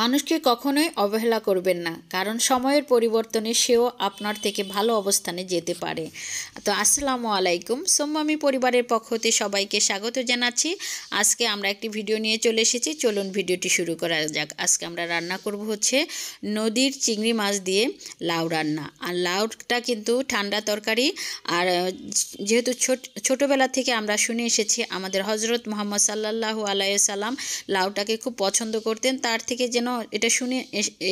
মানুষকে কখনোই অবহেলা করবেন না, কারণ সময়ের পরিবর্তনে সেও আপনার থেকে ভালো অবস্থানে যেতে পারে। তো আসসালামু আলাইকুম, সোম্মামি পরিবারের পক্ষ হতে সবাইকে স্বাগত জানাচ্ছি। আজকে আমরা একটি ভিডিও নিয়ে চলে এসেছি, চলুন ভিডিওটি শুরু করা যাক। আজকে আমরা রান্না করব হচ্ছে নদীর চিংড়ি মাছ দিয়ে লাউ রান্না। আর লাউটা কিন্তু ঠান্ডা তরকারি। আর যেহেতু ছোটোবেলা থেকে আমরা শুনে এসেছি আমাদের হজরত মুহাম্মদ সাল্লাল্লাহু আলাইহি সাল্লাম লাউটাকে খুব পছন্দ করতেন, তার থেকে যেন এটা শুনে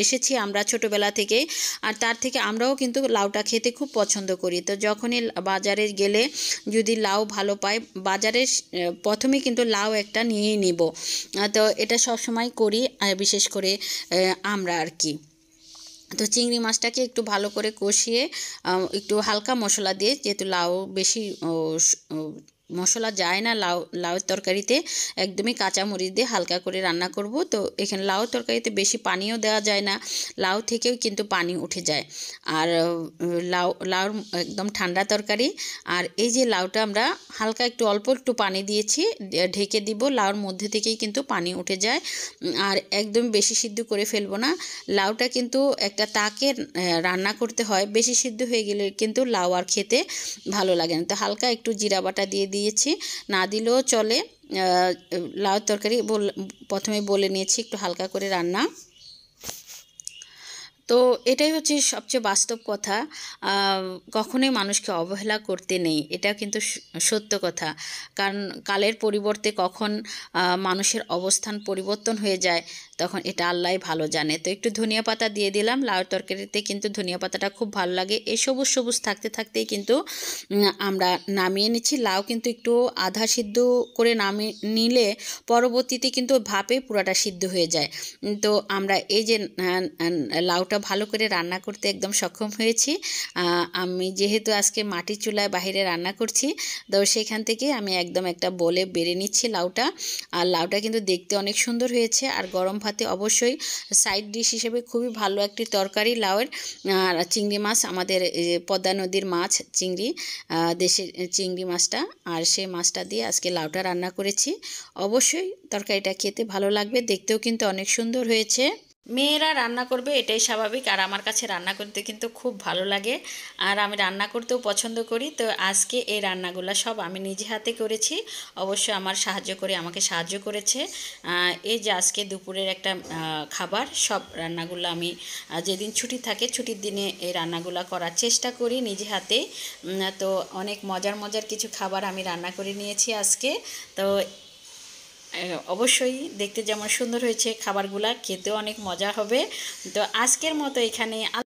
এসেছি আমরা ছোটোবেলা থেকেই। আর তার থেকে আমরাও কিন্তু লাউটা খেতে খুব পছন্দ করি। তো যখনই বাজারে গেলে যদি লাউ ভালো পাই, বাজারে প্রথমেই কিন্তু লাউ একটা নিয়েই নিব। তো এটা সব সময় করি, বিশেষ করে আমরা আর কি। তো চিংড়ি মাছটাকে একটু ভালো করে কষিয়ে একটু হালকা মশলা দিয়ে, যেহেতু লাউ বেশি মশলা যায় না লাউয়ের তরকারিতে, একদমই কাঁচামরিচ দিয়ে হালকা করে রান্না করব। তো এখানে লাউ তরকারিতে বেশি পানিও দেওয়া যায় না, লাউ থেকেও কিন্তু পানি উঠে যায়। আর লাউর একদম ঠান্ডা তরকারি। আর এই যে লাউটা আমরা হালকা অল্প একটু পানি দিয়েছি, ঢেকে দিব, লাউর মধ্যে থেকেই কিন্তু পানি উঠে যায়। আর একদম বেশি সিদ্ধ করে ফেলবো না। লাউটা কিন্তু একটা তাকে রান্না করতে হয়, বেশি সিদ্ধ হয়ে গেলে কিন্তু লাউ আর খেতে ভালো লাগে না। তো হালকা একটু জিরা বাটা দিয়ে দিয়েছি, না দিলেও চলে। লাউ তরকারি প্রথমে বলে নিয়েছি একটু হালকা করে রান্না। তো এটাই হচ্ছে সবচেয়ে বাস্তব কথা। কখনোই মানুষকে অবহেলা করতে নেই, এটা কিন্তু সত্য কথা। কারণ কালের পরিবর্তে কখন মানুষের অবস্থান পরিবর্তন হয়ে যায়, তখন এটা আল্লাহই ভালো জানে। তো একটু ধনিয়া পাতা দিয়ে দিলাম, লাউ তরকারিতে কিন্তু ধনিয়া পাতাটা খুব ভালো লাগে। এই সবুজ সবুজ থাকতে থাকতেই কিন্তু আমরা নামিয়ে নিচ্ছি। লাউ কিন্তু একটু আধা সিদ্ধ করে নামিয়ে নিলে পরবর্তীতে কিন্তু ভাপে পুরাটা সিদ্ধ হয়ে যায়। তো আমরা এই যে লাউটা ভালো করে রান্না করতে একদম সক্ষম হয়েছি। আমি যেহেতু আজকে মাটির চুলায় বাইরে রান্না করছি, তো সেখান থেকে আমি একদম একটা বলে বেড়ে নিচ্ছি লাউটা। আর লাউটা কিন্তু দেখতে অনেক সুন্দর হয়েছে। আর গরম ভাতে অবশ্যই সাইড ডিশ হিসেবে খুবই ভালো একটি তরকারি লাউয়ের। আর চিংড়ি মাছ, আমাদের পদ্মা নদীর মাছ চিংড়ি, দেশের চিংড়ি মাছটা, আর সেই মাছটা দিয়ে আজকে লাউটা রান্না করেছি। অবশ্যই তরকারিটা খেতে ভালো লাগবে, দেখতেও কিন্তু অনেক সুন্দর হয়েছে। মেয়েরা রান্না করবে এটাই স্বাভাবিক, আর আমার কাছে রান্না করতে কিন্তু খুব ভালো লাগে, আর আমি রান্না করতেও পছন্দ করি। তো আজকে এই রান্নাগুলো সব আমি নিজে হাতে করেছি, অবশ্যই আমাকে সাহায্য করেছে। এই যে আজকে দুপুরের একটা খাবার, সব রান্নাগুলো আমি যেদিন ছুটি থাকে ছুটির দিনে এই রান্নাগুলো করার চেষ্টা করি নিজে হাতে। তো অনেক মজার মজার কিছু খাবার আমি রান্না করে নিয়েছি আজকে। তো অবশ্যই দেখতে যেমন সুন্দর হয়েছে, খাবারগুলা খেতেও অনেক মজা হবে। তো আজকের মতো এখানে